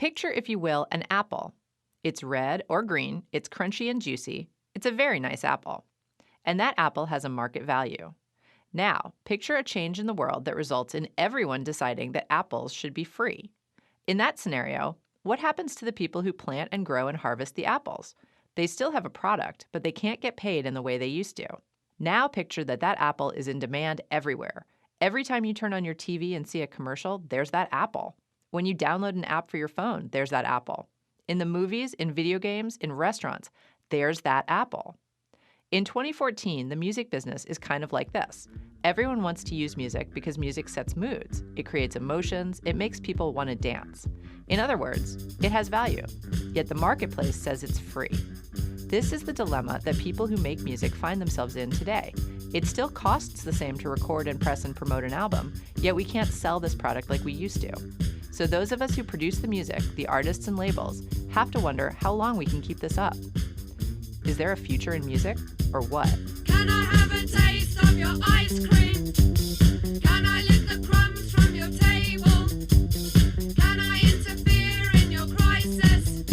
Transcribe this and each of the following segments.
Picture, if you will, an apple. It's red or green, it's crunchy and juicy. It's a very nice apple. And that apple has a market value. Now, picture a change in the world that results in everyone deciding that apples should be free. In that scenario, what happens to the people who plant and grow and harvest the apples? They still have a product, but they can't get paid in the way they used to. Now picture that apple is in demand everywhere. Every time you turn on your TV and see a commercial, there's that apple. When you download an app for your phone, there's that apple. In the movies, in video games, in restaurants, there's that apple. In 2014, the music business is kind of like this. Everyone wants to use music because music sets moods. It creates emotions. It makes people want to dance. In other words, it has value. Yet the marketplace says it's free. This is the dilemma that people who make music find themselves in today. It still costs the same to record and press and promote an album, yet we can't sell this product like we used to. So those of us who produce the music, the artists and labels, have to wonder how long we can keep this up. Is there a future in music, or what? Can I have a taste of your ice cream? Can I lick the crumbs from your table? Can I interfere in your crisis?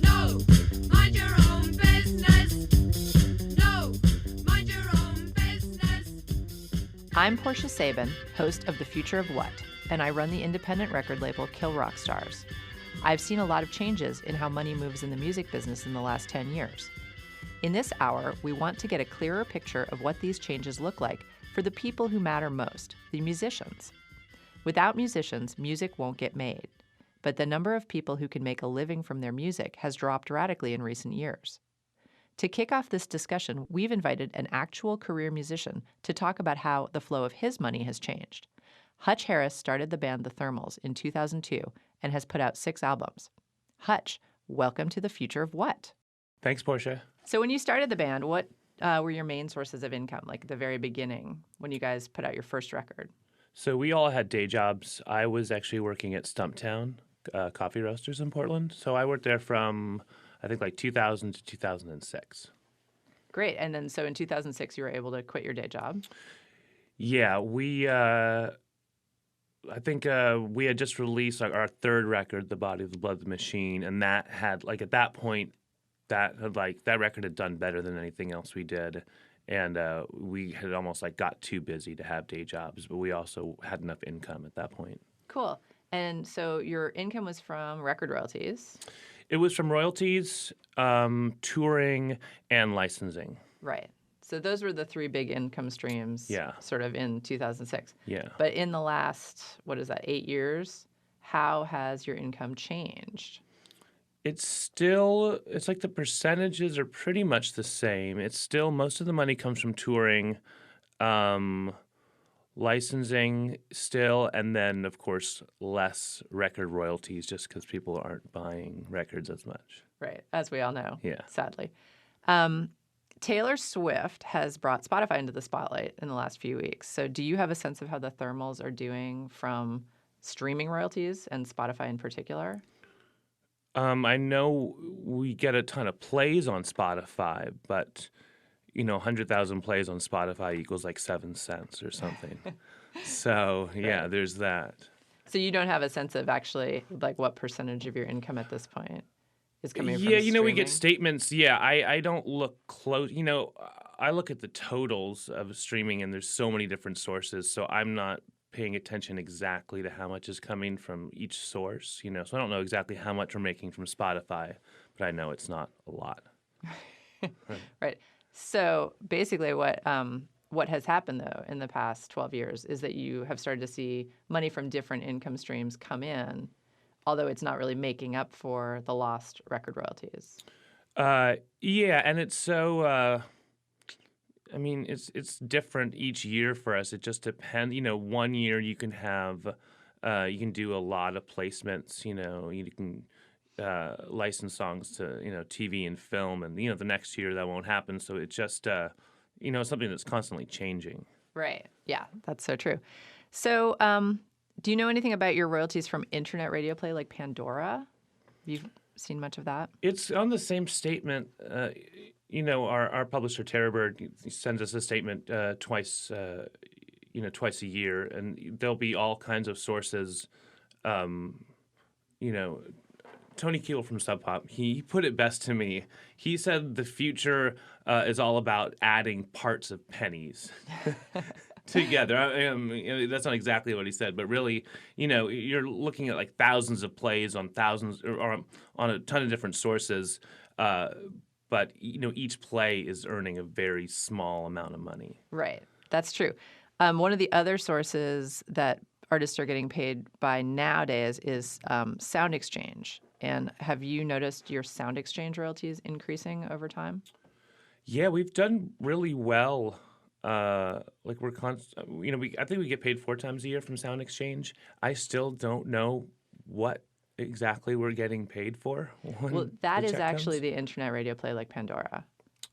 No, mind your own business. No, mind your own business. I'm Portia Sabin, host of The Future of What, and I run the independent record label Kill Rock Stars. I've seen a lot of changes in how money moves in the music business in the last 10 years. In this hour, we want to get a clearer picture of what these changes look like for the people who matter most, the musicians. Without musicians, music won't get made. But the number of people who can make a living from their music has dropped radically in recent years. To kick off this discussion, we've invited an actual career musician to talk about how the flow of his money has changed. Hutch Harris started the band The Thermals in 2002 and has put out 6 albums. Hutch, welcome to The Future of What? Thanks, Portia. So when you started the band, what were your main sources of income, like at the very beginning, when you guys put out your first record? So we all had day jobs. I was actually working at Stumptown Coffee Roasters in Portland. So I worked there from, I think, like 2000 to 2006. Great. And then so in 2006, you were able to quit your day job? Yeah, I think we had just released our third record, The Body of the Blood, the Machine, and that had, like, at that point, that record had done better than anything else we did, and we had almost got too busy to have day jobs, but we also had enough income at that point. Cool. And so your income was from record royalties? It was from royalties, touring, and licensing. Right. So those were the 3 big income streams sort of in 2006. Yeah. But in the last, 8 years, how has your income changed? It's like the percentages are pretty much the same. It's still, most of the money comes from touring, licensing still, and then, of course, less record royalties just because people aren't buying records as much. Right, as we all know, yeah, sadly. Taylor Swift has brought Spotify into the spotlight in the last few weeks. So do you have a sense of how the Thermals are doing from streaming royalties and Spotify in particular? I know we get a ton of plays on Spotify, but, 100,000 plays on Spotify equals 7 cents or something. So, yeah, right. There's that. So you don't have a sense of actually, what percentage of your income at this point is coming from streaming? We get statements. Yeah, I don't look close. I look at the totals of streaming, and there's so many different sources, so I'm not paying attention exactly to how much is coming from each source, so I don't know exactly how much we're making from Spotify, but I know it's not a lot. Right. So basically what has happened, though, in the past 12 years is that you have started to see money from different income streams come in, although it's not really making up for the lost record royalties. Yeah, and it's so... it's different each year for us. It just depends. One year you can have, you can do a lot of placements. You can license songs to TV and film, and the next year that won't happen. So it's just something that's constantly changing. Right. Yeah, that's so true. So, do you know anything about your royalties from internet radio play like Pandora? You've seen much of that? It's on the same statement. Our publisher, Terrorbird, sends us a statement twice a year, and there'll be all kinds of sources you know, Tony Keel from Sub Pop, he put it best to me. He said the future is all about adding parts of pennies together. That's not exactly what he said, but really, you're looking at like thousands of plays on thousands or on a ton of different sources. But each play is earning a very small amount of money. Right. That's true. One of the other sources that artists are getting paid by nowadays is sound exchange. And have you noticed your sound exchange royalties increasing over time? Yeah, we've done really well. Like I think we get paid 4 times a year from Sound Exchange. I still don't know what exactly we're getting paid for when Well, that the is check actually comes. the internet radio play like Pandora.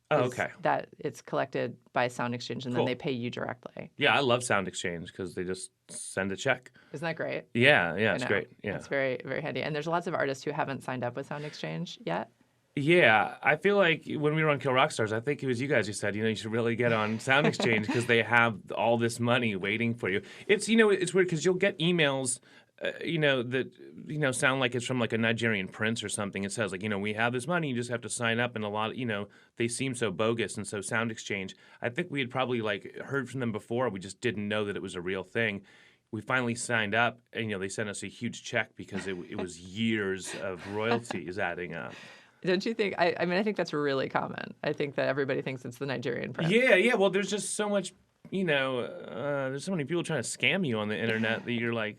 Oh, Is okay. that it's collected by Sound Exchange and then Cool. they pay you directly. Yeah, I love Sound Exchange because they just send a check. Isn't that great? Yeah, I it's know. great. Yeah. It's very, very handy. And there's lots of artists who haven't signed up with Sound Exchange yet. Yeah, I feel like when we were on Kill Rock Stars, I think it was you guys who said, you should really get on Sound Exchange because they have all this money waiting for you. It's weird because you'll get emails, that sound like it's from like a Nigerian prince or something. It says like, we have this money, you just have to sign up, and a lot of, they seem so bogus. And so Sound Exchange, I think we had probably like heard from them before, we just didn't know that it was a real thing. We finally signed up, and they sent us a huge check because it was years of royalties adding up. Don't you think? I mean, I think that's really common. I think that everybody thinks it's the Nigerian prince. Yeah. Well, there's just so much, there's so many people trying to scam you on the internet that you're like,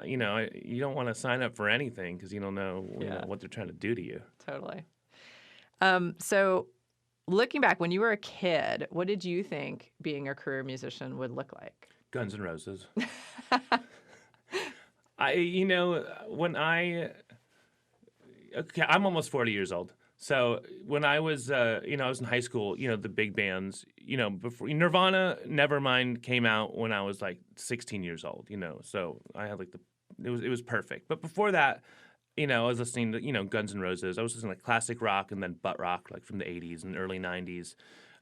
you don't want to sign up for anything because you don't know, what they're trying to do to you. Totally. So looking back, when you were a kid, what did you think being a career musician would look like? Guns N' Roses. I'm almost 40 years old. So when I was, I was in high school, the big bands, before Nirvana, Nevermind came out when I was like 16 years old, so I had like it was perfect. But before that, I was listening to, Guns N' Roses. I was listening to like classic rock and then butt rock, like from the 80s and early 90s.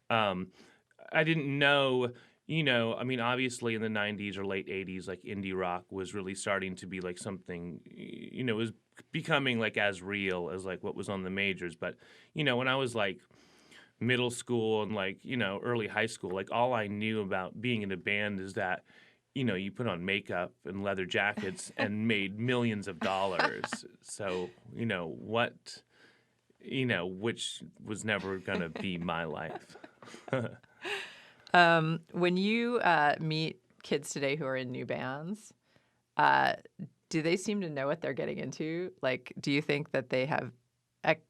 I didn't know, obviously in the 90s or late 80s, like indie rock was really starting to be like something, it was becoming like as real as like what was on the majors. But, when I was like middle school and like, early high school, like all I knew about being in a band is that, you put on makeup and leather jackets and made millions of dollars. So, which was never going to be my life. When you meet kids today who are in new bands, do they seem to know what they're getting into? Like, do you think that they have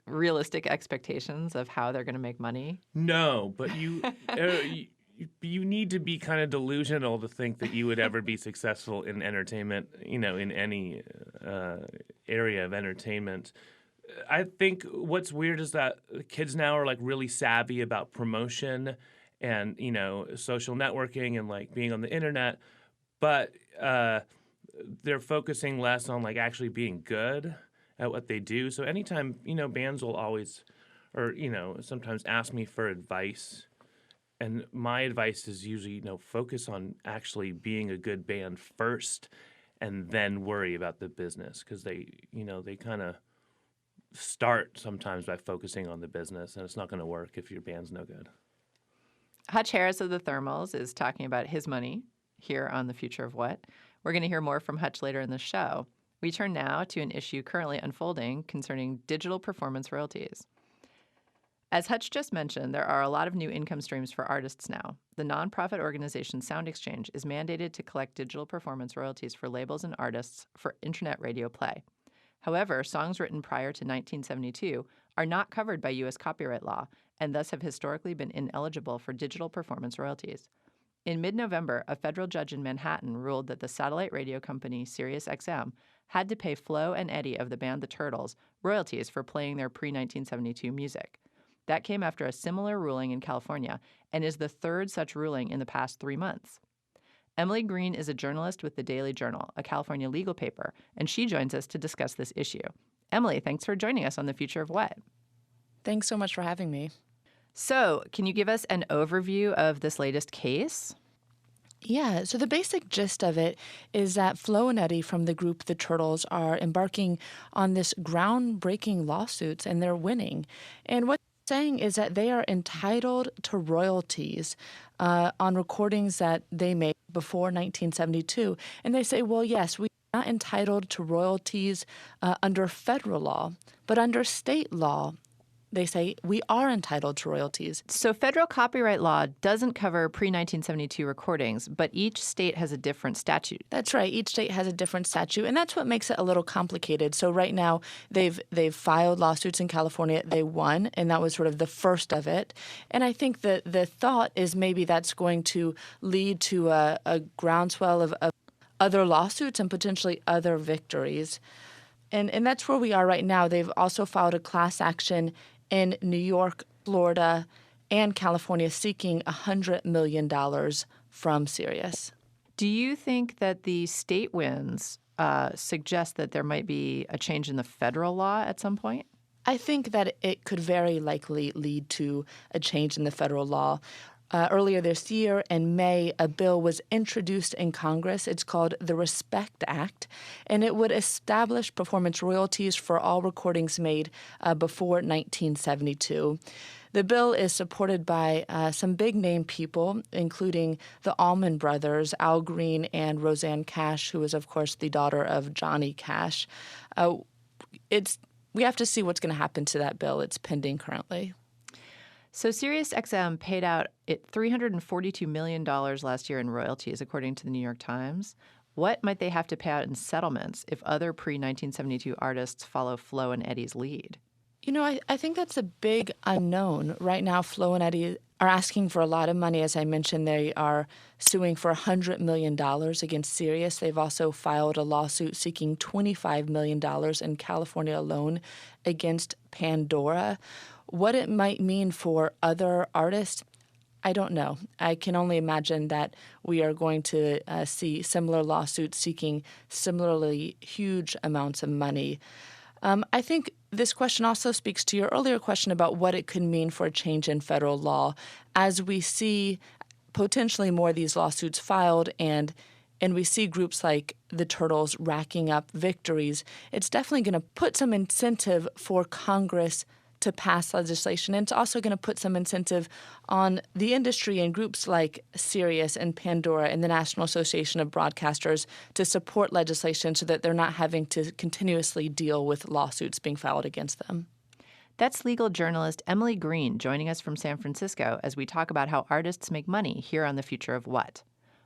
realistic expectations of how they're going to make money? No, but you need to be kind of delusional to think that you would ever be successful in entertainment, in any area of entertainment. I think what's weird is that kids now are like really savvy about promotion and, social networking and like being on the internet, but they're focusing less on like actually being good at what they do. So anytime, bands will always, or, sometimes ask me for advice. And my advice is usually, focus on actually being a good band first and then worry about the business. Because they kind of start sometimes by focusing on the business, and it's not going to work if your band's no good. Hutch Harris of the Thermals is talking about his money here on The Future of What. We're going to hear more from Hutch later in the show. We turn now to an issue currently unfolding concerning digital performance royalties. As Hutch just mentioned, there are a lot of new income streams for artists now. The nonprofit organization Sound Exchange is mandated to collect digital performance royalties for labels and artists for internet radio play. However, songs written prior to 1972 are not covered by U.S. copyright law and thus have historically been ineligible for digital performance royalties. In mid-November, a federal judge in Manhattan ruled that the satellite radio company SiriusXM had to pay Flo and Eddie of the band The Turtles royalties for playing their pre-1972 music. That came after a similar ruling in California and is the third such ruling in the past 3 months. Emily Green is a journalist with the Daily Journal, a California legal paper, and she joins us to discuss this issue. Emily, thanks for joining us on The Future of What. Thanks so much for having me. So, can you give us an overview of this latest case? Yeah, so the basic gist of it is that Flo and Eddie from the group The Turtles are embarking on this groundbreaking lawsuits and they're winning. And what they're saying is that they are entitled to royalties on recordings that they made before 1972. And they say, well, yes, we are not entitled to royalties under federal law, but under state law, they say we are entitled to royalties. So federal copyright law doesn't cover pre-1972 recordings, but each state has a different statute. That's right. Each state has a different statute, and that's what makes it a little complicated. So right now, they've filed lawsuits in California. They won, and that was sort of the first of it. And I think that the thought is maybe that's going to lead to a groundswell of other lawsuits and potentially other victories. And that's where we are right now. They've also filed a class action in New York, Florida, and California seeking $100 million from Sirius. Do you think that the state wins suggest that there might be a change in the federal law at some point? I think that it could very likely lead to a change in the federal law. Earlier this year, in May, a bill was introduced in Congress. It's called the Respect Act, and it would establish performance royalties for all recordings made before 1972. The bill is supported by some big-name people, including the Allman Brothers, Al Green and Roseanne Cash, who is, of course, the daughter of Johnny Cash. We have to see what's going to happen to that bill. It's pending currently. So SiriusXM paid out $342 million last year in royalties, according to the New York Times. What might they have to pay out in settlements if other pre-1972 artists follow Flo and Eddie's lead? You know, I think that's a big unknown. Right now, Flo and Eddie are asking for a lot of money. As I mentioned, they are suing for $100 million against Sirius. They've also filed a lawsuit seeking $25 million in California alone against Pandora. What it might mean for other artists, I don't know. I can only imagine that we are going to see similar lawsuits seeking similarly huge amounts of money. I think this question also speaks to your earlier question about what it could mean for a change in federal law. As we see potentially more of these lawsuits filed and we see groups like the Turtles racking up victories, it's definitely going to put some incentive for Congress to pass legislation. And it's also going to put some incentive on the industry and groups like Sirius and Pandora and the National Association of Broadcasters to support legislation so that they're not having to continuously deal with lawsuits being filed against them. That's legal journalist Emily Green joining us from San Francisco as we talk about how artists make money here on The Future of What.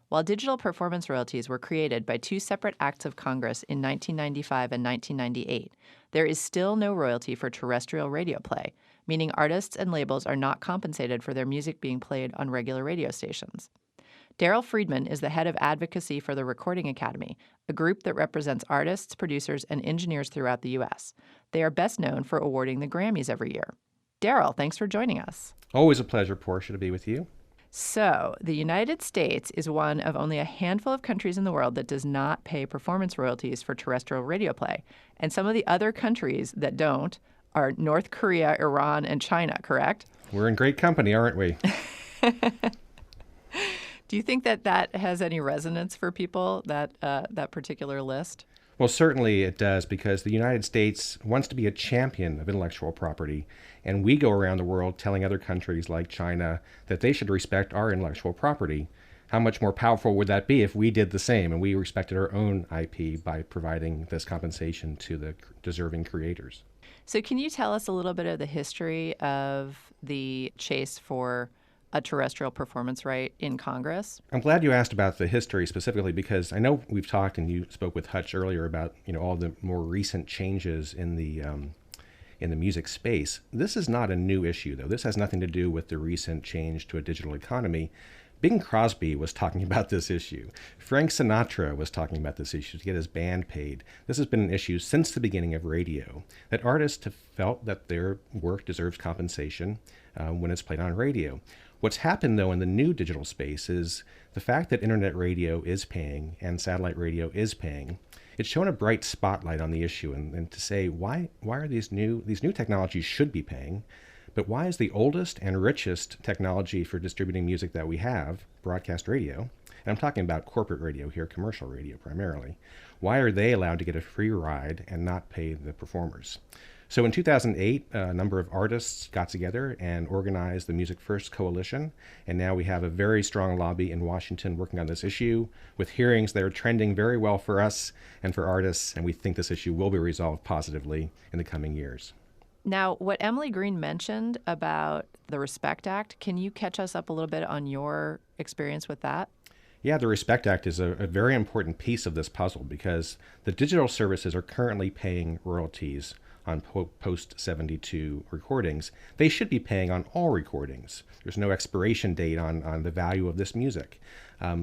While digital performance royalties were created by two separate acts of Congress in 1995 and 1998, there is still no royalty for terrestrial radio play, meaning artists and labels are not compensated for their music being played on regular radio stations. Daryl Friedman is the head of advocacy for the Recording Academy, a group that represents artists, producers, and engineers throughout the U.S. They are best known for awarding the Grammys every year. Daryl, thanks for joining us. Always a pleasure, Portia, to be with you. So, the United States is one of only a handful of countries in the world that does not pay performance royalties for terrestrial radio play. And some of the other countries that don't are North Korea, Iran, and China, correct? We're in great company, aren't we? Do you think that has any resonance for people, that particular list? Well, certainly it does, because the United States wants to be a champion of intellectual property, and we go around the world telling other countries like China that they should respect our intellectual property. How much more powerful would that be if we did the same and we respected our own IP by providing this compensation to the deserving creators? So can you tell us a little bit of the history of the chase for a terrestrial performance right in Congress? I'm glad you asked about the history specifically, because I know we've talked, and you spoke with Hutch earlier about all the more recent changes in the music space. This is not a new issue, though. This has nothing to do with the recent change to a digital economy. Bing Crosby was talking about this issue. Frank Sinatra was talking about this issue to get his band paid. This has been an issue since the beginning of radio, that artists have felt that their work deserves compensation when it's played on radio. What's happened, though, in the new digital space is the fact that internet radio is paying and satellite radio is paying. It's shown a bright spotlight on the issue, and to say why are these new technologies should be paying, but why is the oldest and richest technology for distributing music that we have, broadcast radio, and I'm talking about corporate radio here, commercial radio primarily, why are they allowed to get a free ride and not pay the performers? So in 2008, a number of artists got together and organized the Music First Coalition, and now we have a very strong lobby in Washington working on this issue with hearings that are trending very well for us and for artists, and we think this issue will be resolved positively in the coming years. Now, what Emily Green mentioned about the Respect Act, can you catch us up a little bit on your experience with that? Yeah, the Respect Act is a very important piece of this puzzle because the digital services are currently paying royalties on post-72 recordings. They should be paying on all recordings. There's no expiration date on the value of this music.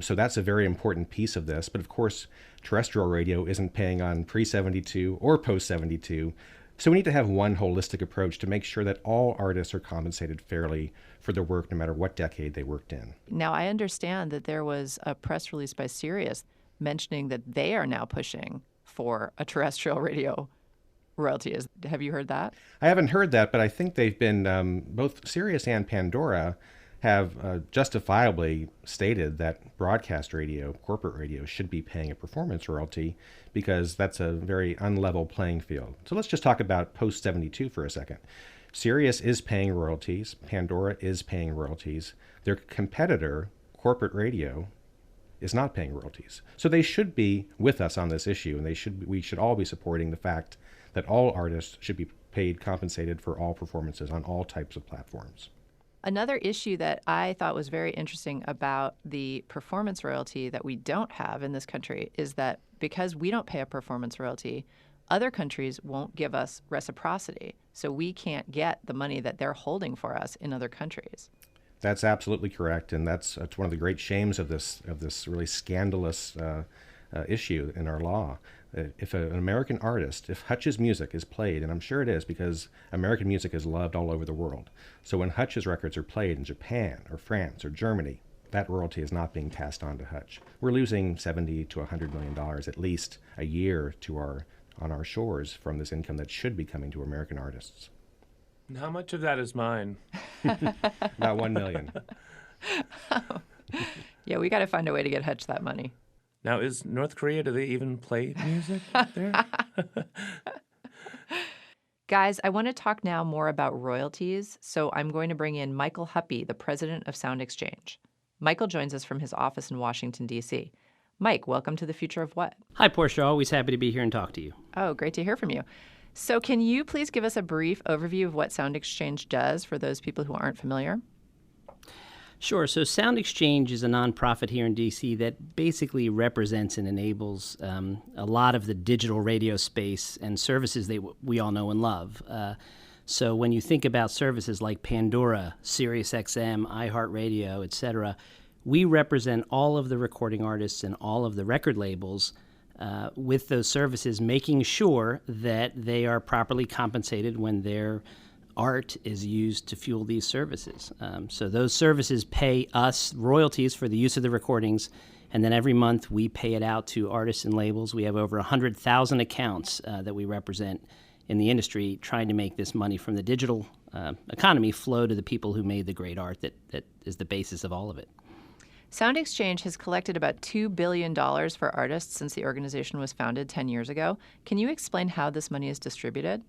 So that's a very important piece of this. But of course, terrestrial radio isn't paying on pre-72 or post-72. So we need to have one holistic approach to make sure that all artists are compensated fairly for their work, no matter what decade they worked in. Now, I understand that there was a press release by Sirius mentioning that they are now pushing for a terrestrial radio royalty. Have you heard that? I haven't heard that, but I think they've been, both Sirius and Pandora have justifiably stated that broadcast radio, corporate radio, should be paying a performance royalty because that's a very unlevel playing field. So let's just talk about post-72 for a second. Sirius is paying royalties. Pandora is paying royalties. Their competitor, corporate radio, is not paying royalties. So they should be with us on this issue, and we should all be supporting the fact that all artists should be paid, compensated for all performances on all types of platforms. Another issue that I thought was very interesting about the performance royalty that we don't have in this country is that because we don't pay a performance royalty, other countries won't give us reciprocity. So we can't get the money that they're holding for us in other countries. That's absolutely correct, and that's one of the great shames of this really scandalous issue in our law. If an American artist, if Hutch's music is played, and I'm sure it is because American music is loved all over the world, so when Hutch's records are played in Japan or France or Germany, that royalty is not being passed on to Hutch. We're losing $70 to $100 million at least a year on our shores from this income that should be coming to American artists. And how much of that is mine? About $1 million. Yeah, we got to find a way to get Hutch that money. Now, is North Korea, do they even play music there? Guys, I want to talk now more about royalties, so I'm going to bring in Michael Huppy, the president of Sound Exchange. Michael joins us from his office in Washington, D.C. Mike, welcome to The Future of What? Hi, Portia. Always happy to be here and talk to you. Oh, great to hear from you. So can you please give us a brief overview of what Sound Exchange does for those people who aren't familiar? Sure. So Sound Exchange is a nonprofit here in D.C. that basically represents and enables a lot of the digital radio space and services that we all know and love. So when you think about services like Pandora, SiriusXM, iHeartRadio, etc., we represent all of the recording artists and all of the record labels with those services, making sure that they are properly compensated when their art is used to fuel these services. So those services pay us royalties for the use of the recordings, and then every month we pay it out to artists and labels. We have over 100,000 accounts that we represent in the industry trying to make this money from the digital economy flow to the people who made the great art that is the basis of all of it. Sound Exchange has collected about $2 billion for artists since the organization was founded 10 years ago. Can you explain how this money is distributed?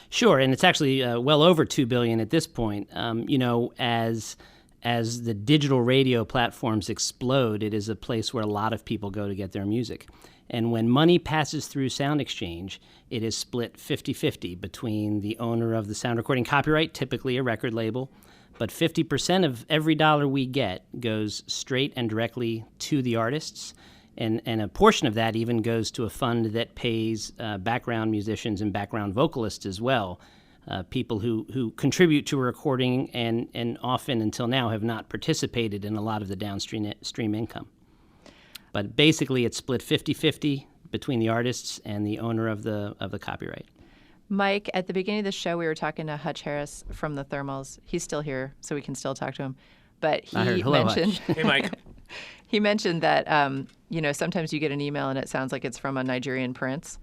Sure, and it's actually well over $2 billion at this point. As the digital radio platforms explode, it is a place where a lot of people go to get their music. And when money passes through Sound Exchange, it is split 50-50 between the owner of the sound recording copyright, typically a record label, but 50% of every dollar we get goes straight and directly to the artists. And a portion of that even goes to a fund that pays background musicians and background vocalists as well, people who contribute to a recording and often until now have not participated in a lot of the downstream income. But basically it's split 50-50 between the artists and the owner of the copyright. Mike, at the beginning of the show, we were talking to Hutch Harris from the Thermals. He's still here, so we can still talk to him. But he mentioned, Hey, Mike. he mentioned that sometimes you get an email and it sounds like it's from a Nigerian prince,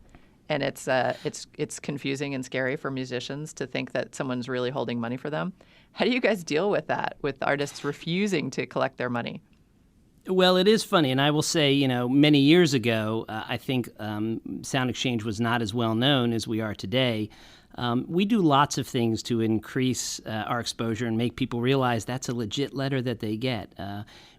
and it's confusing and scary for musicians to think that someone's really holding money for them. How do you guys deal with that, with artists refusing to collect their money? Well, it is funny, and I will say, many years ago, I think Sound Exchange was not as well known as we are today. We do lots of things to increase our exposure and make people realize that's a legit letter that they get.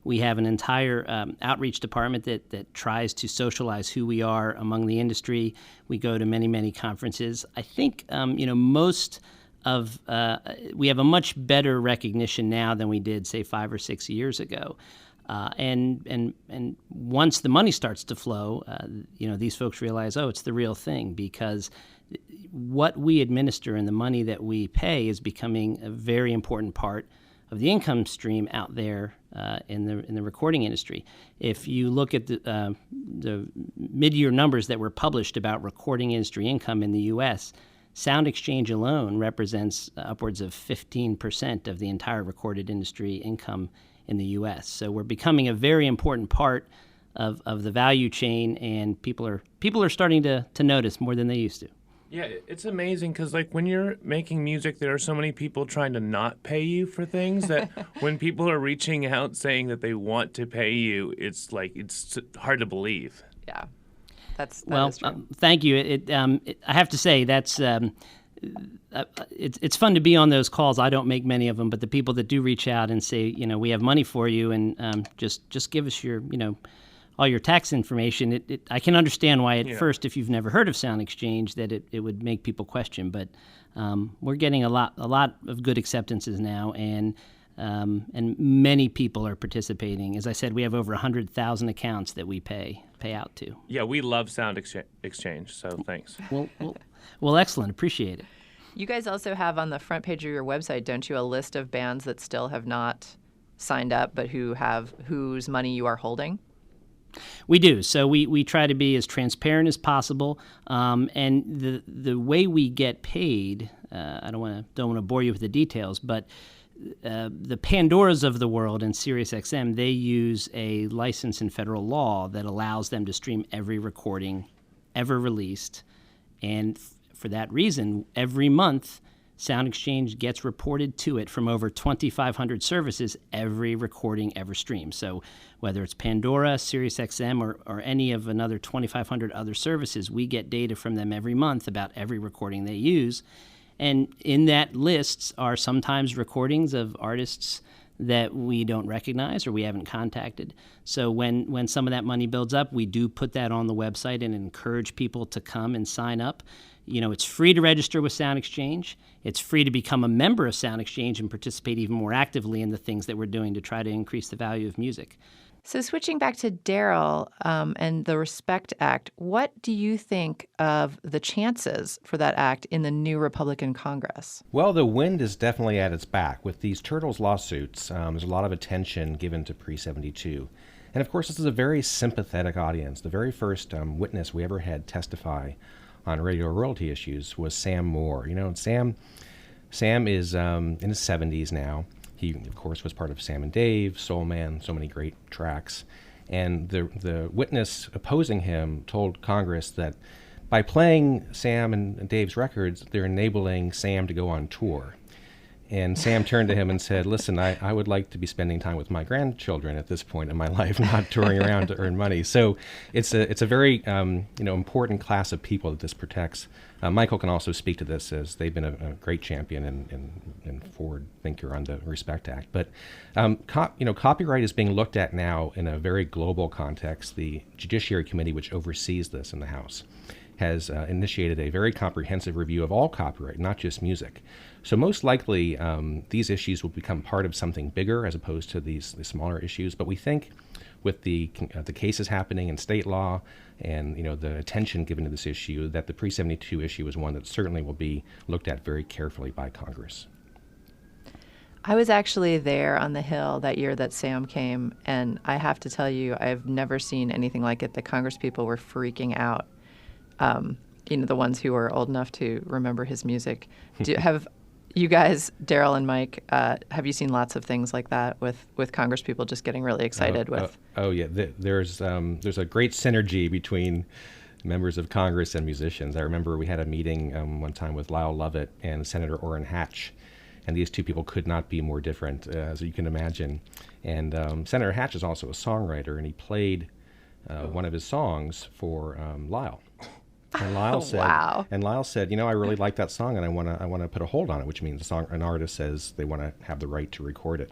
We have an entire outreach department that tries to socialize who we are among the industry. We go to many, many conferences. I think, most of we have a much better recognition now than we did, say, 5 or 6 years ago. And once the money starts to flow, these folks realize, it's the real thing, because what we administer and the money that we pay is becoming a very important part of the income stream out there in the recording industry. If you look at the mid-year numbers that were published about recording industry income in the U.S., Sound Exchange alone represents upwards of 15% of the entire recorded industry income in the U.S. So we're becoming a very important part of the value chain, and people are starting to notice more than they used to. Yeah, it's amazing because, when you're making music, there are so many people trying to not pay you for things that when people are reaching out saying that they want to pay you, it's hard to believe. Yeah, that is true. Thank you. I have to say that's it's fun to be on those calls. I don't make many of them, but the people that do reach out and say, we have money for you, and just give us your, all your tax information. I can understand why at first, if you've never heard of Sound Exchange, that it would make people question. But we're getting a lot of good acceptances now, and many people are participating. As I said, we have over 100,000 accounts that we pay out to. Yeah, we love Sound Exchange, so thanks. Well, excellent. Appreciate it. You guys also have on the front page of your website, don't you, a list of bands that still have not signed up, but whose money you are holding? We do. So we try to be as transparent as possible, and the way we get paid. I don't want to bore you with the details, but the Pandoras of the world and SiriusXM, they use a license in federal law that allows them to stream every recording ever released, and for that reason, every month, Sound Exchange gets reported to it from over 2,500 services every recording ever streamed. So whether it's Pandora, SiriusXM, or any of another 2,500 other services, we get data from them every month about every recording they use. And in that lists are sometimes recordings of artists that we don't recognize or we haven't contacted. So when some of that money builds up, we do put that on the website and encourage people to come and sign up. It's free to register with Sound Exchange. It's free to become a member of Sound Exchange and participate even more actively in the things that we're doing to try to increase the value of music. So switching back to Daryl and the RESPECT Act, what do you think of the chances for that act in the new Republican Congress? Well, the wind is definitely at its back. With these Turtles lawsuits, there's a lot of attention given to Pre-72. And of course, this is a very sympathetic audience. The very first witness we ever had testify on radio royalty issues was Sam Moore. Sam is in his 70s now. He, of course, was part of Sam and Dave, Soul Man, so many great tracks. And the witness opposing him told Congress that by playing Sam and Dave's records, they're enabling Sam to go on tour. And Sam turned to him and said, listen, I would like to be spending time with my grandchildren at this point in my life, not touring around to earn money. So it's a very important class of people that this protects. Michael can also speak to this, as they've been a great champion and forward thinker on the RESPECT Act. But copyright is being looked at now in a very global context. The Judiciary Committee, which oversees this in the House, has initiated a very comprehensive review of all copyright, not just music. So most likely, these issues will become part of something bigger as opposed to these smaller issues. But we think with the cases happening in state law and the attention given to this issue, that the Pre-72 issue is one that certainly will be looked at very carefully by Congress. I was actually there on the Hill that year that Sam came, and I have to tell you, I've never seen anything like it. The Congress people were freaking out. The ones who are old enough to remember his music. Have you guys, Daryl and Mike, have you seen lots of things like that with Congress people just getting really excited with? Oh yeah, there's a great synergy between members of Congress and musicians. I remember we had a meeting one time with Lyle Lovett and Senator Orrin Hatch, and these two people could not be more different, as you can imagine. And Senator Hatch is also a songwriter, and he played one of his songs for Lyle. And Lyle said, Wow. I really like that song, and I want to put a hold on it, which means an artist says they want to have the right to record it.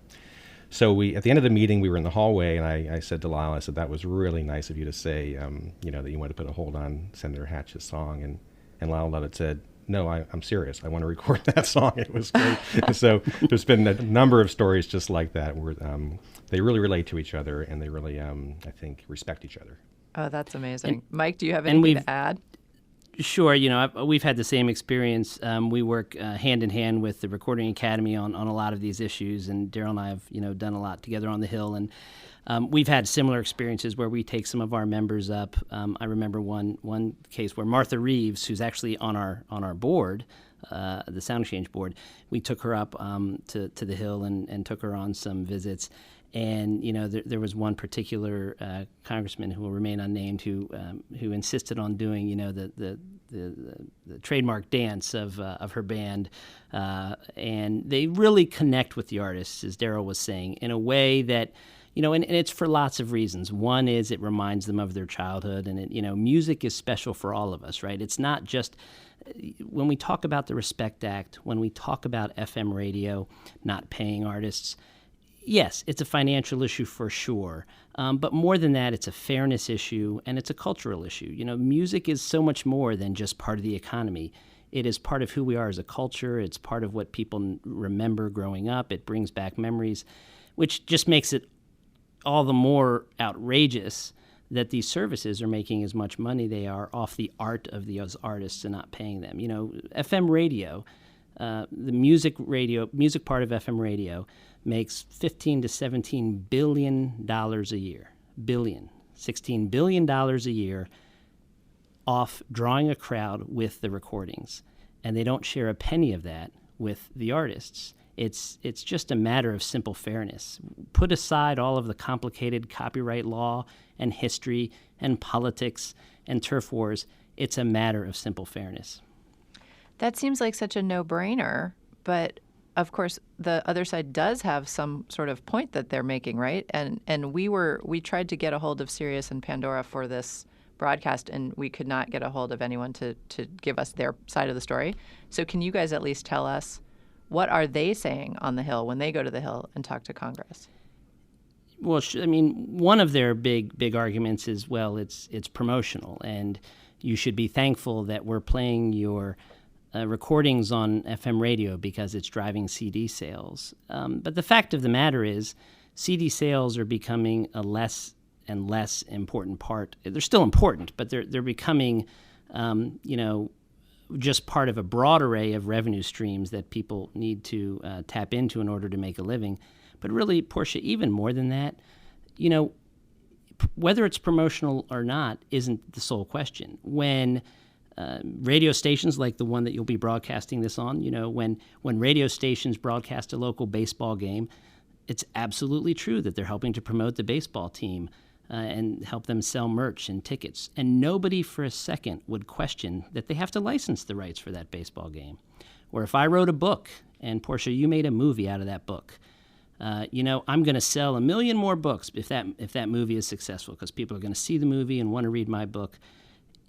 So at the end of the meeting, we were in the hallway, and I said to Lyle, I said, that was really nice of you to say, that you want to put a hold on Senator Hatch's song. And Lyle Lovett said, no, I'm serious. I want to record that song. It was great. So there's been a number of stories just like that where they really relate to each other, and they really, I think, respect each other. Oh, that's amazing. Mike, do you have and anything to add? Sure. We've had the same experience. We work hand in hand with the Recording Academy on a lot of these issues, and Daryl and I have done a lot together on the Hill, and we've had similar experiences where we take some of our members up. I remember one case where Martha Reeves, who's actually on our board, the Sound Exchange board, we took her up to the Hill and took her on some visits. And there was one particular congressman who will remain unnamed who insisted on doing the trademark dance of her band, and they really connect with the artists, as Daryl was saying, in a way that and it's for lots of reasons. One is it reminds them of their childhood, and music is special for all of us, right? It's not just when we talk about the Respect Act, when we talk about FM radio not paying artists. Yes, it's a financial issue for sure, but more than that, it's a fairness issue and it's a cultural issue. Music is so much more than just part of the economy. It is part of who we are as a culture. It's part of what people remember growing up. It brings back memories, which just makes it all the more outrageous that these services are making as much money they are off the art of those artists and not paying them. FM radio, the music part of FM radio makes $15 to $17 billion a year. $16 billion a year off drawing a crowd with the recordings. And they don't share a penny of that with the artists. It's just a matter of simple fairness. Put aside all of the complicated copyright law and history and politics and turf wars. It's a matter of simple fairness. That seems like such a no-brainer, but of course the other side does have some sort of point that they're making, right? And we tried to get a hold of Sirius and Pandora for this broadcast, and we could not get a hold of anyone to give us their side of the story. So can you guys at least tell us, what are they saying on the Hill when they go to the Hill and talk to Congress? Well, one of their big arguments is, well, it's promotional, and you should be thankful that we're playing your recordings on FM radio because it's driving CD sales. But the fact of the matter is, CD sales are becoming a less and less important part. They're still important, but they're becoming, just part of a broad array of revenue streams that people need to tap into in order to make a living. But really, Portia, even more than that, whether it's promotional or not isn't the sole question. When radio stations like the one that you'll be broadcasting this on, when radio stations broadcast a local baseball game, it's absolutely true that they're helping to promote the baseball team and help them sell merch and tickets. And nobody for a second would question that they have to license the rights for that baseball game. Or if I wrote a book and, Portia, you made a movie out of that book, I'm going to sell 1 million more books if that movie is successful, because people are going to see the movie and want to read my book.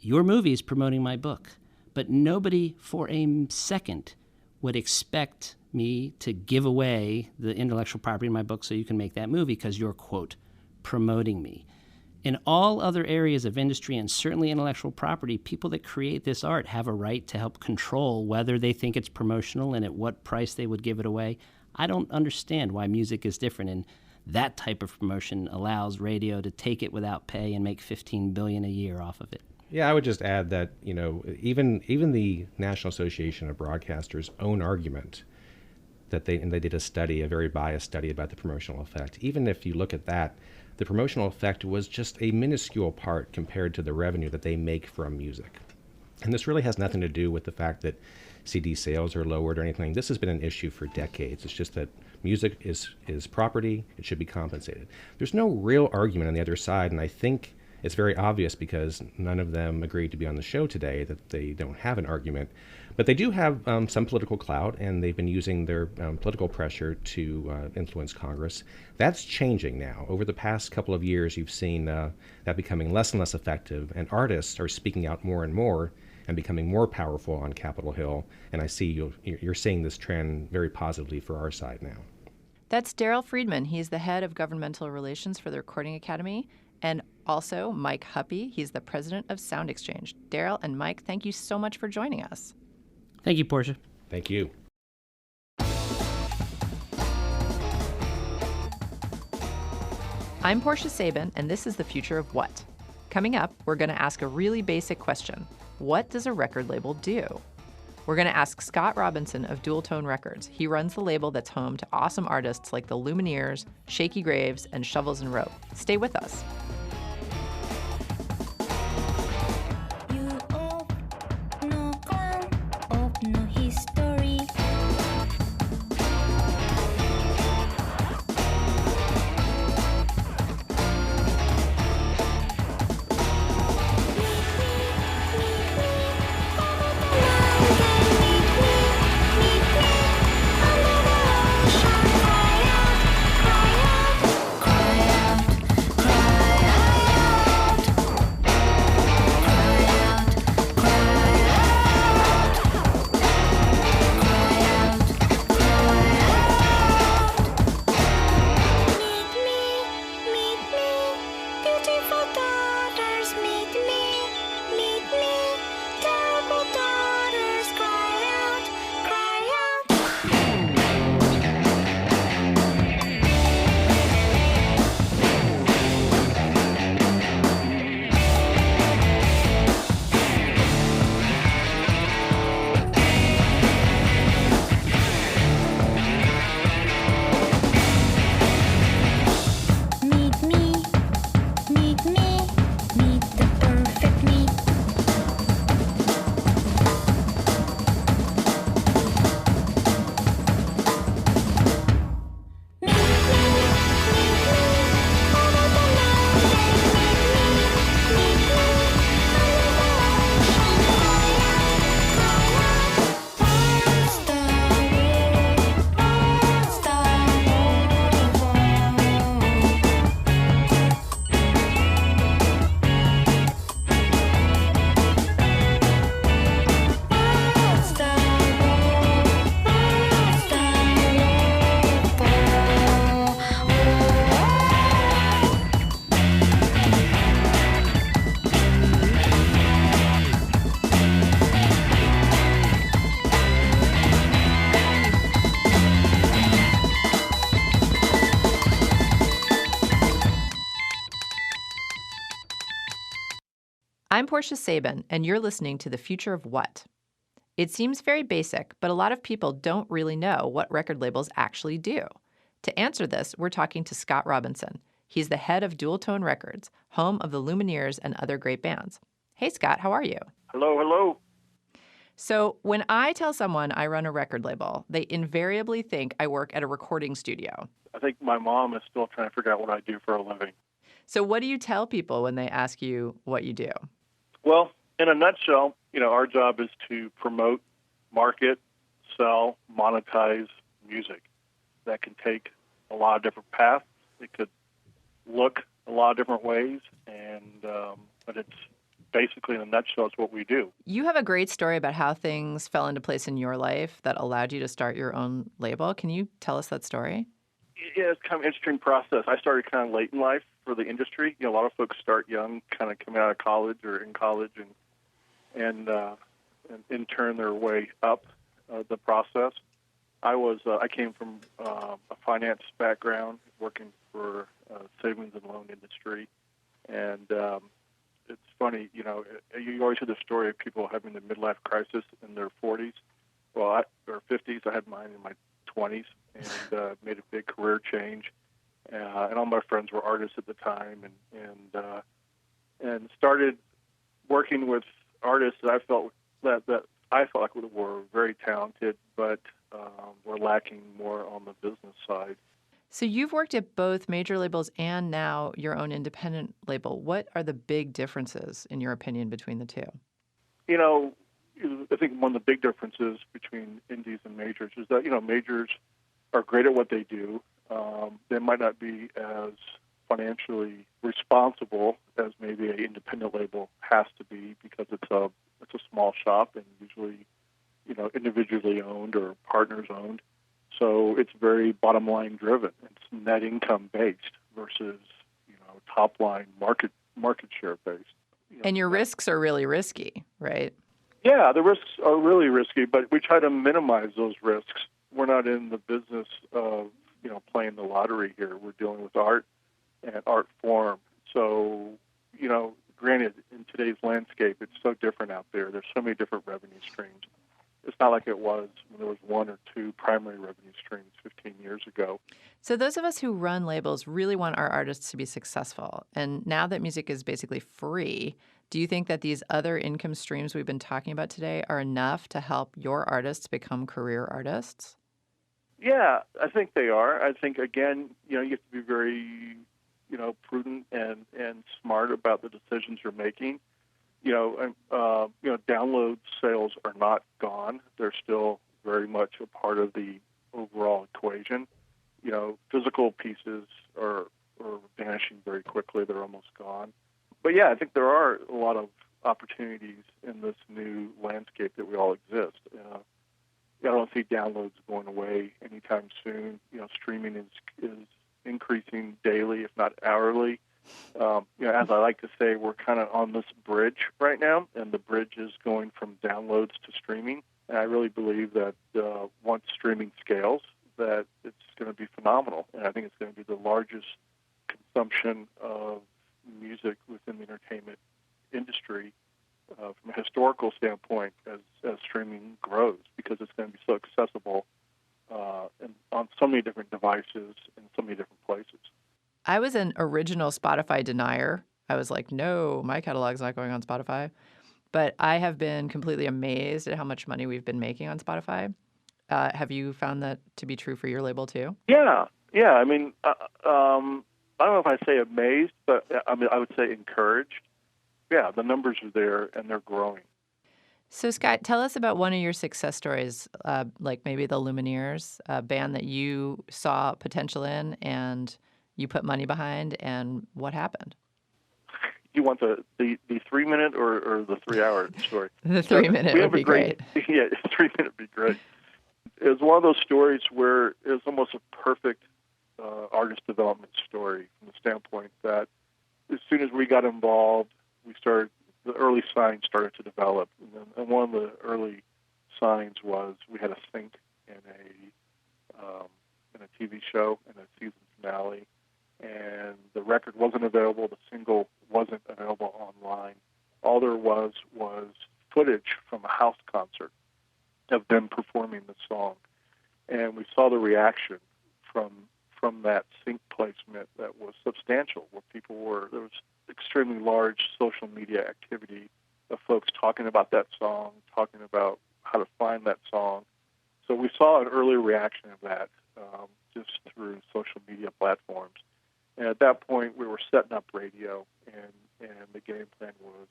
Your movie is promoting my book. But nobody for a second would expect me to give away the intellectual property in my book so you can make that movie because you're, quote, promoting me. In all other areas of industry and certainly intellectual property, people that create this art have a right to help control whether they think it's promotional and at what price they would give it away. I don't understand why music is different, and that type of promotion allows radio to take it without pay and make $15 billion a year off of it. Yeah, I would just add that, even the National Association of Broadcasters' own argument that they did a study, a very biased study about the promotional effect. Even if you look at that, the promotional effect was just a minuscule part compared to the revenue that they make from music. And this really has nothing to do with the fact that CD sales are lowered or anything. This has been an issue for decades. It's just that music is property. It should be compensated. There's no real argument on the other side, and I think it's very obvious because none of them agreed to be on the show today that they don't have an argument. But they do have some political clout, and they've been using their political pressure to influence Congress. That's changing now. Over the past couple of years, you've seen that becoming less and less effective, and artists are speaking out more and more and becoming more powerful on Capitol Hill. And I see you're seeing this trend very positively for our side now. That's Daryl Friedman. He's the head of governmental relations for the Recording Academy. And also Mike Huppy. He's the president of Sound Exchange. Daryl and Mike, thank you so much for joining us. Thank you, Portia. Thank you. I'm Portia Sabin, and this is The Future of What? Coming up, we're going to ask a really basic question. What does a record label do? We're going to ask Scott Robinson of Dual Tone Records. He runs the label that's home to awesome artists like the Lumineers, Shaky Graves, and Shovels and Rope. Stay with us. I'm Portia Sabin, and you're listening to The Future of What? It seems very basic, but a lot of people don't really know what record labels actually do. To answer this, we're talking to Scott Robinson. He's the head of Dual Tone Records, home of the Lumineers and other great bands. Hey, Scott, how are you? Hello, hello. So when I tell someone I run a record label, they invariably think I work at a recording studio. I think my mom is still trying to figure out what I do for a living. So what do you tell people when they ask you what you do? Well, in a nutshell, our job is to promote, market, sell, monetize music. That can take a lot of different paths. It could look a lot of different ways, but it's basically, in a nutshell, it's what we do. You have a great story about how things fell into place in your life that allowed you to start your own label. Can you tell us that story? Yeah, it's kind of an interesting process. I started kind of late in life for the industry. A lot of folks start young, kind of coming out of college or in college, and in turn their way up the process. I came from a finance background, working for savings and loan industry, and it's funny, you always hear the story of people having the midlife crisis in their 40s, or 50s. I had mine in my 20s, and made a big career change. And all my friends were artists at the time, and started working with artists that I felt like were very talented, but were lacking more on the business side. So you've worked at both major labels and now your own independent label. What are the big differences, in your opinion, between the two? I think one of the big differences between indies and majors is that, majors are great at what they do. They might not be as financially responsible as maybe an independent label has to be because it's a small shop and usually, individually owned or partners owned. So it's very bottom line driven. It's net income based versus, top line market share based. And your risks are really risky, right? Yeah, the risks are really risky, but we try to minimize those risks. We're not in the business of, playing the lottery here. We're dealing with art and art form. So, granted, in today's landscape, it's so different out there. There's so many different revenue streams. It's not like it was when there was one or two primary revenue streams 15 years ago. So those of us who run labels really want our artists to be successful. And now that music is basically free, do you think that these other income streams we've been talking about today are enough to help your artists become career artists? Yeah, I think they are. I think, again, you have to be very, prudent and smart about the decisions you're making. Download sales are not gone. They're still very much a part of the overall equation. Physical pieces are vanishing very quickly. They're almost gone. But yeah, I think there are a lot of opportunities in this new landscape that we all exist. I don't see downloads going away anytime soon. Streaming is increasing daily, if not hourly. As I like to say, we're kind of on this bridge right now, and the bridge is going from downloads to streaming. And I really believe that once streaming scales, that it's going to be phenomenal. And I think it's going to be the largest consumption of music within the entertainment industry from a historical standpoint as streaming grows, because it's going to be so accessible and on so many different devices in so many different places. I was an original Spotify denier. I was like, no, my catalog's not going on Spotify. But I have been completely amazed at how much money we've been making on Spotify. Have you found that to be true for your label too? Yeah. I mean, I don't know if I say amazed, but I would say encouraged. Yeah, the numbers are there and they're growing. So, Scott, tell us about one of your success stories, like maybe the Lumineers, a band that you saw potential in and you put money behind, and what happened? You want the 3-minute or the 3-hour story? The 3-minute would be great. Yeah, 3-minute would be great. It was one of those stories where it was almost a perfect artist development story from the standpoint that as soon as we got involved, the early signs started to develop. And one of the early signs was we had a sync in a TV show in a season finale, and the record wasn't available, the single wasn't available online. All there was footage from a house concert of them performing the song. And we saw the reaction from that sync placement that was substantial, where there was extremely large social media activity of folks talking about that song, talking about how to find that song. So we saw an early reaction of that just through social media platforms. And at that point, we were setting up radio, and the game plan was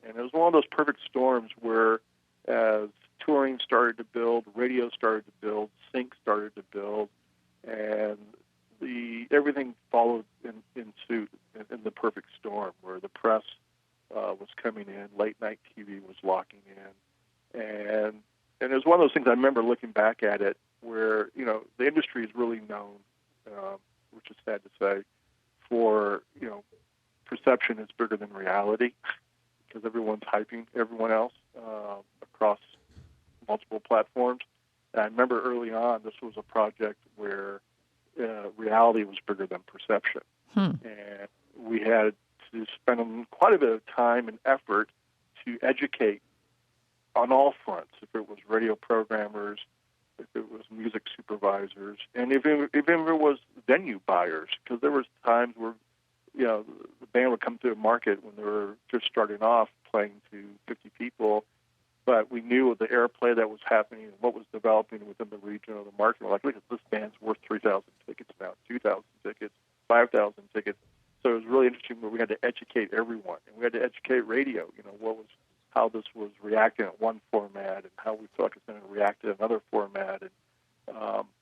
and it was one of those perfect storms where as touring started to build, radio started to build, sync started to build, and everything followed in suit in the perfect storm, where the press was coming in, late night TV was locking in, and it was one of those things. I remember looking back at it, where the industry is really known, which is sad to say, for perception is bigger than reality, because everyone's hyping everyone else across multiple platforms. And I remember early on, this was a project where reality was bigger than perception. And we had to spend quite a bit of time and effort to educate on all fronts, if it was radio programmers, if it was music supervisors, and even if it was venue buyers, because there was times where the band would come to a market when they were just starting off playing to 50 people, but we knew the airplay that was happening and what was developing within the region or the market. We're like, look, this band's worth 3,000 tickets now, 2,000 tickets, 5,000 tickets. So it was really interesting where we had to educate everyone, and we had to educate radio. how this was reacting at one format and how we thought it was going to react to another format. And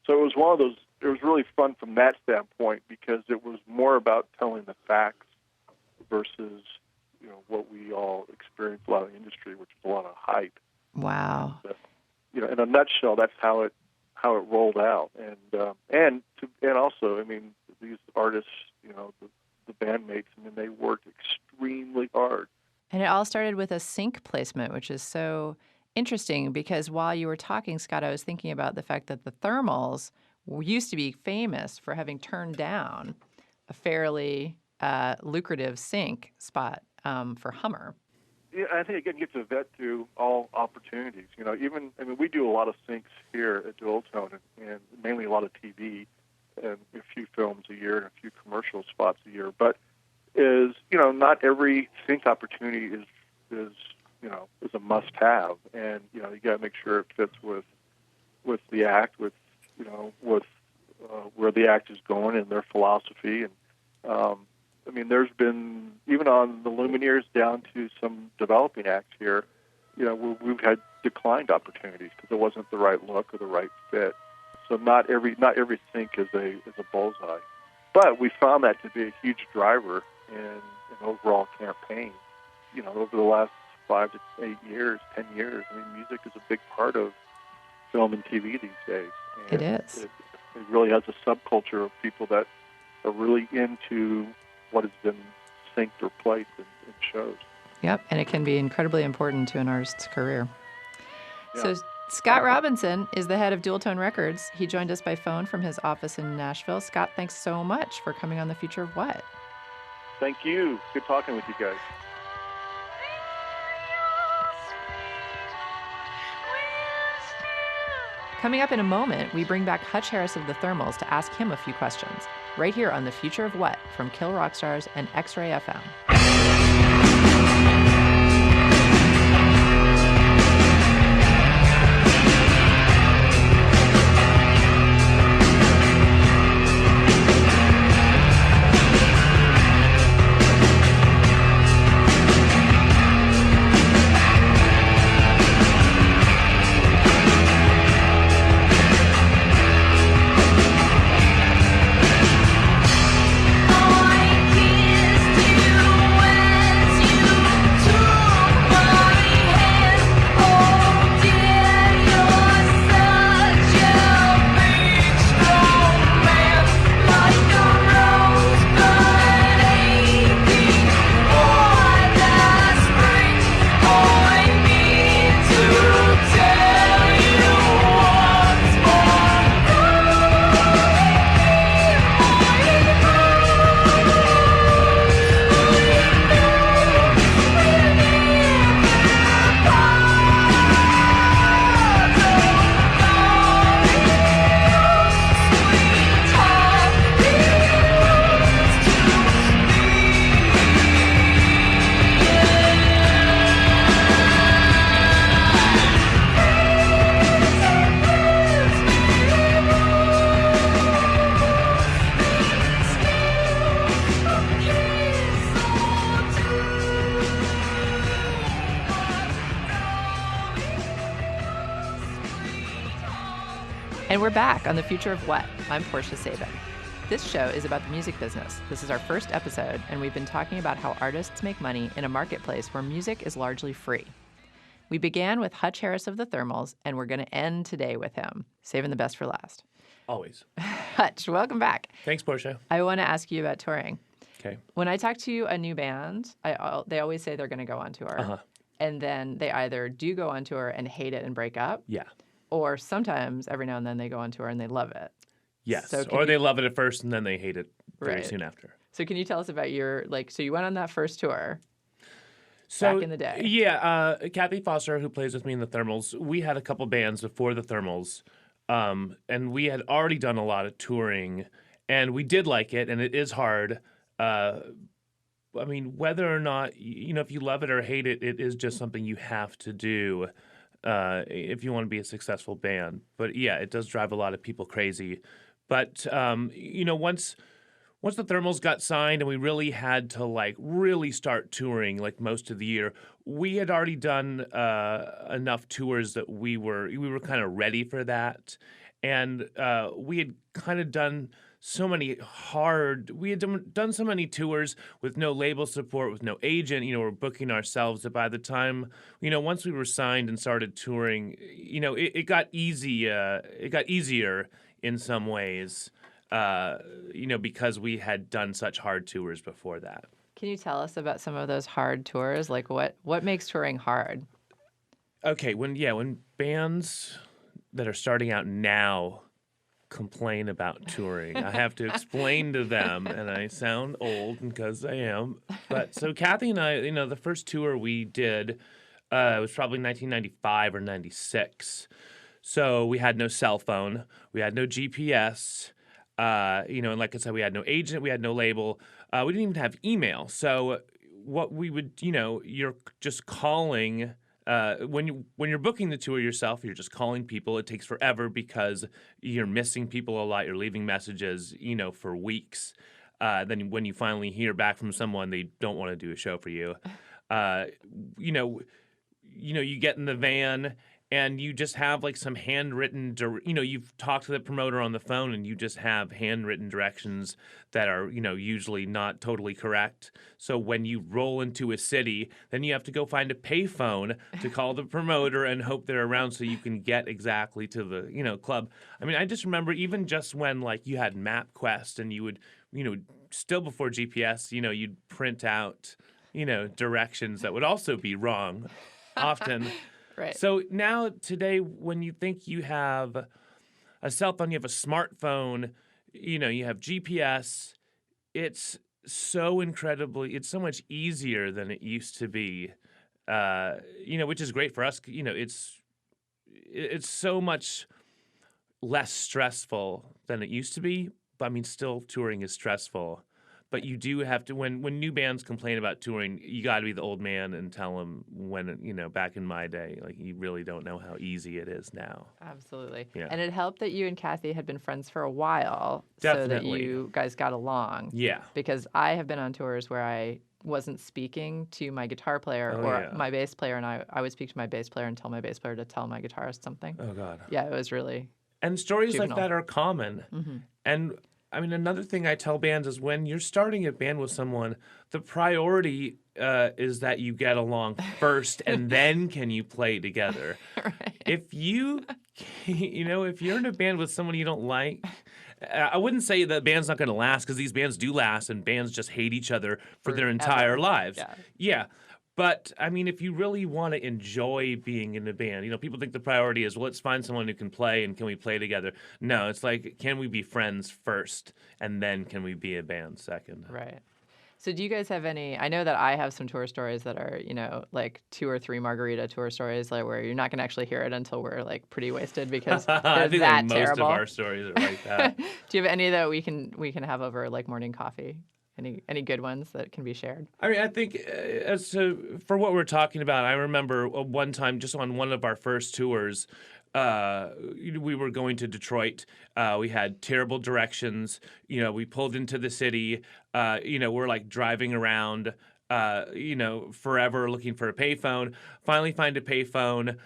so it was one of those. It was really fun from that standpoint because it was more about telling the facts versus what we all experience a lot in the industry, which is a lot of hype. Wow. In a nutshell, that's how it rolled out. And also, I mean, these artists, the bandmates, I mean, they worked extremely hard. And it all started with a sync placement, which is so interesting because while you were talking, Scott, I was thinking about the fact that the Thermals used to be famous for having turned down a fairly lucrative sync spot for Hummer. Yeah, I think again, you get to vet through all opportunities. We do a lot of syncs here at Dualtone, and mainly a lot of TV, and a few films a year and a few commercial spots a year. But not every sync opportunity is a must-have, and you got to make sure it fits with the act, with where the act is going and their philosophy. And there's been, even on the Lumineers down to some developing acts here, we've had declined opportunities because it wasn't the right look or the right fit. So not every sync is a bullseye. But we found that to be a huge driver in an overall campaign. Over the last 5 to 8 years, 10 years, music is a big part of film and TV these days. And It is. It really has a subculture of people that are really into what has been synced or placed in shows. Yep, and it can be incredibly important to an artist's career. Yeah. So Scott Robinson is the head of Dualtone Records. He joined us by phone from his office in Nashville. Scott, thanks so much for coming on The Future of What. Thank you. Good talking with you guys. Coming up in a moment, we bring back Hutch Harris of the Thermals to ask him a few questions, right here on The Future of What from Kill Rock Stars and X-Ray FM. And we're back on The Future of What. I'm Portia Sabin. This show is about the music business. This is our first episode, and we've been talking about how artists make money in a marketplace where music is largely free. We began with Hutch Harris of the Thermals, and we're going to end today with him, saving the best for last. Always. Hutch, welcome back. Thanks, Portia. I want to ask you about touring. Okay. When I talk to a new band, they always say they're going to go on tour. Uh-huh. And then they either do go on tour and hate it and break up, Yeah. or sometimes every now and then they go on tour and they love it. Yes. So Or they love it at first and then they hate it very Right. soon after. So can you tell us about your, so you went on that first tour So, back in the day? Yeah. Kathy Foster, who plays with me in the Thermals, we had a couple bands before the Thermals, and we had already done a lot of touring, and we did like it, and it is hard. I mean, whether or not, if you love it or hate it, it is just something you have to do if you want to be a successful band. But yeah, it does drive a lot of people crazy. But, once the thermals got signed and we really had to like really start touring like most of the year, we had already done enough tours that we were kind of ready for that, and we had kind of done so many done so many tours with no label support, with no agent. We're booking ourselves. That by the time once we were signed and started touring, it got easy. It got easier in some ways. Because we had done such hard tours before that. Can you tell us about some of those hard tours? Like what makes touring hard? Okay, when bands that are starting out now complain about touring, I have to explain to them, and I sound old because I am. But so Kathy and I, the first tour we did was probably 1995 or 96. So we had no cell phone, we had no GPS. And like I said, we had no agent, we had no label, we didn't even have email. So what we would, you're just calling. When you're booking the tour yourself, you're just calling people. It takes forever because you're missing people a lot. You're leaving messages, for weeks. Then when you finally hear back from someone, they don't want to do a show for you. You get in the van. And you just have like some handwritten, you've talked to the promoter on the phone and you just have handwritten directions that are, usually not totally correct. So when you roll into a city, then you have to go find a payphone to call the promoter and hope they're around so you can get exactly to the, club. I mean, I just remember even just when like you had MapQuest and you would, still before GPS, you'd print out, directions that would also be wrong often. Right. So now today, when you think you have a cell phone, you have a smartphone, you have GPS, it's so much easier than it used to be, which is great for us. It's so much less stressful than it used to be. But I mean, still touring is stressful. But you do have to, when new bands complain about touring, you got to be the old man and tell them when, back in my day, like you really don't know how easy it is now. Absolutely. Yeah. And it helped that you and Kathy had been friends for a while. Definitely. So that you guys got along. Yeah. Because I have been on tours where I wasn't speaking to my guitar player or my bass player, and I would speak to my bass player and tell my bass player to tell my guitarist something. Oh, God. Yeah, it was really And stories juvenile. like that are common. Mm-hmm. And I mean, another thing I tell bands is when you're starting a band with someone, the priority is that you get along first, and then can you play together. Right. If if you're in a band with someone you don't like, I wouldn't say the band's not going to last, because these bands do last, and bands just hate each other for their entire Forever. lives. Yeah. But, I mean, if you really want to enjoy being in a band, people think the priority is, well, let's find someone who can play and can we play together? No, it's like, can we be friends first and then can we be a band second? Right. So do you guys have any, I know that I have some tour stories that are, like 2 or 3 margarita tour stories, like where you're not going to actually hear it until we're like pretty wasted because they're I think that most terrible. of our stories are like that. Do you have any that we can have over like morning coffee? Any good ones that can be shared? I mean, I think for what we're talking about, I remember one time just on one of our first tours, we were going to Detroit. We had terrible directions. We pulled into the city. We're like driving around, forever looking for a payphone. Finally find a payphone.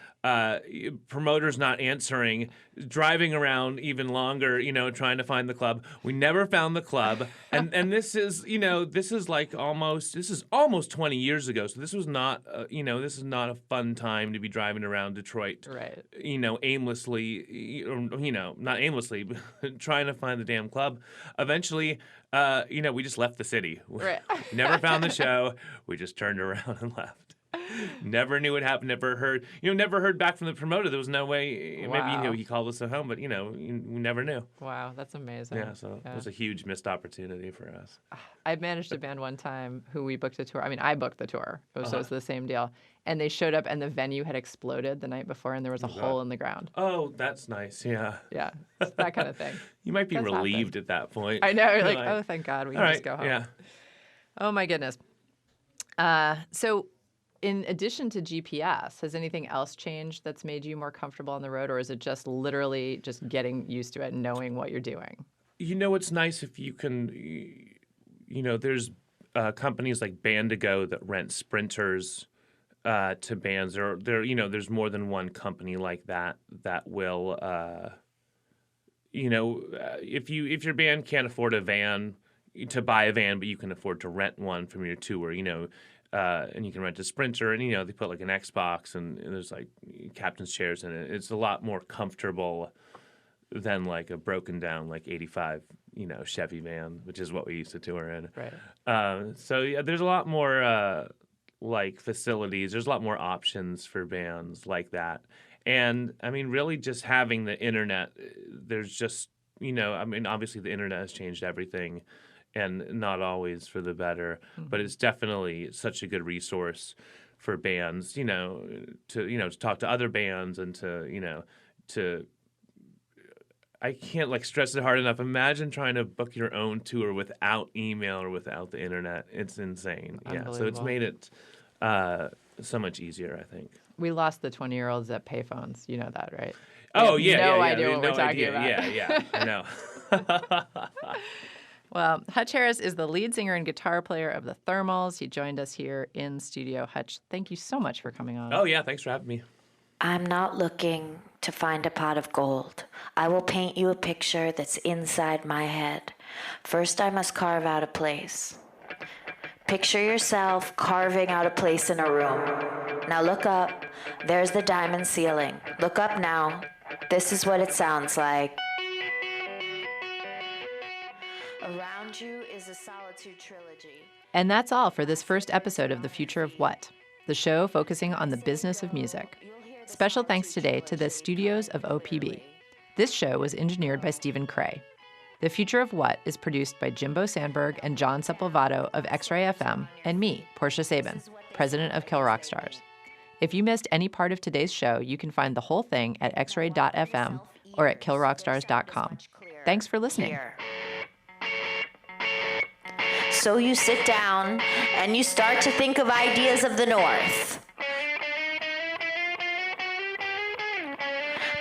Promoter's not answering. Driving around even longer, trying to find the club. We never found the club. And this is almost 20 years ago. So this was not, this is not a fun time to be driving around Detroit. Right. Aimlessly, not aimlessly, but trying to find the damn club. Eventually, we just left the city. Right. Never found the show. We just turned around and left. Never knew what happened. Never heard back from the promoter. There was no way. Wow. Maybe he called us at home, but we never knew. Wow, that's amazing. Yeah, so it was a huge missed opportunity for us. I managed a band one time who we booked a tour. I mean, I booked the tour, so it was the same deal. And they showed up, and the venue had exploded the night before, and there was a hole in the ground. Oh, that's nice. Yeah. Yeah, it's that kind of thing. You might be Does relieved happen. at that point. I know. You're You're like, oh, thank God, we can all just right, go home. yeah. Oh my goodness. So, in addition to GPS, has anything else changed that's made you more comfortable on the road, or is it just literally just getting used to it and knowing what you're doing? It's nice if you can, there's companies like Bandigo that rent sprinters to bands, or there's more than one company like that will, if your band can't afford a van, to buy a van, but you can afford to rent one from your tour, and you can rent a sprinter, and they put like an Xbox and there's like captain's chairs in it. It's a lot more comfortable than like a broken down like 85 Chevy van, which is what we used to tour in. Right. So yeah, there's a lot more like facilities. There's a lot more options for bands like that. And I mean, really just having the internet, there's just, obviously the internet has changed everything and not always for the better, but it's definitely such a good resource for bands, to talk to other bands and to I can't like stress it hard enough. Imagine trying to book your own tour without email or without the internet. It's insane. Yeah. So it's made it so much easier, I think. We lost the 20-year-olds at payphones. You know that, right? Oh, We have yeah. no yeah, idea yeah. what No we're talking idea. about. Yeah, I know. Well, Hutch Harris is the lead singer and guitar player of the Thermals. He joined us here in studio. Hutch, thank you so much for coming on. Oh, yeah. Thanks for having me. I'm not looking to find a pot of gold. I will paint you a picture that's inside my head. First, I must carve out a place. Picture yourself carving out a place in a room. Now look up. There's the diamond ceiling. Look up now. This is what it sounds like. Around you is a solitude trilogy. And that's all for this first episode of The Future of What, the show focusing on the business of music. Special thanks today to the studios of OPB. This show was engineered by Stephen Cray. The Future of What is produced by Jimbo Sandberg and John Sepulvado of X-Ray FM, and me, Portia Sabin, president of Kill Rock Stars. If you missed any part of today's show, you can find the whole thing at xray.fm or at killrockstars.com. Thanks for listening. Here. So you sit down and you start to think of ideas of the North.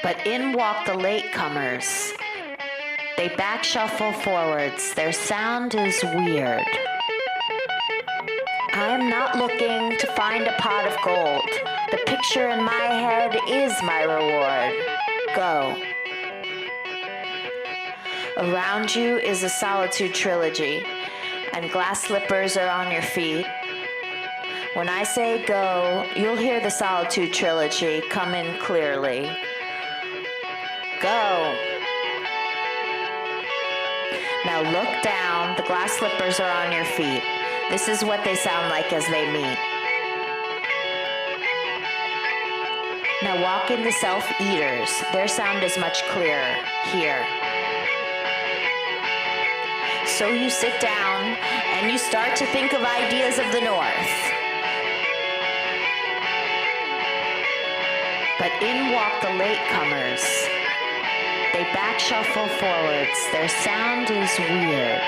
But in walk the latecomers. They back shuffle forwards. Their sound is weird. I am not looking to find a pot of gold. The picture in my head is my reward. Go. Around you is a solitude trilogy, and glass slippers are on your feet. When I say go, you'll hear the solitude trilogy come in clearly. Go. Now look down. The glass slippers are on your feet. This is what they sound like as they meet. Now walk in the self-eaters. Their sound is much clearer. Here. So you sit down and you start to think of ideas of the North. But in walk the latecomers. They back shuffle forwards. Their sound is weird.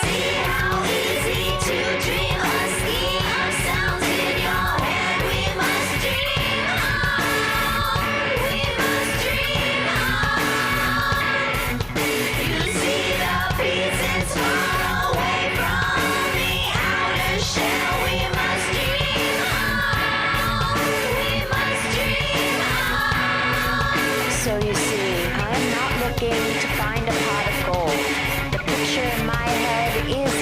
See how easy to dream a scheme of sounds in your head. We must dream on. We must dream on. You see the pieces fall away from the outer shell. We must dream on. We must dream on. So you see, I am not looking to find a pot of gold. The picture in my head is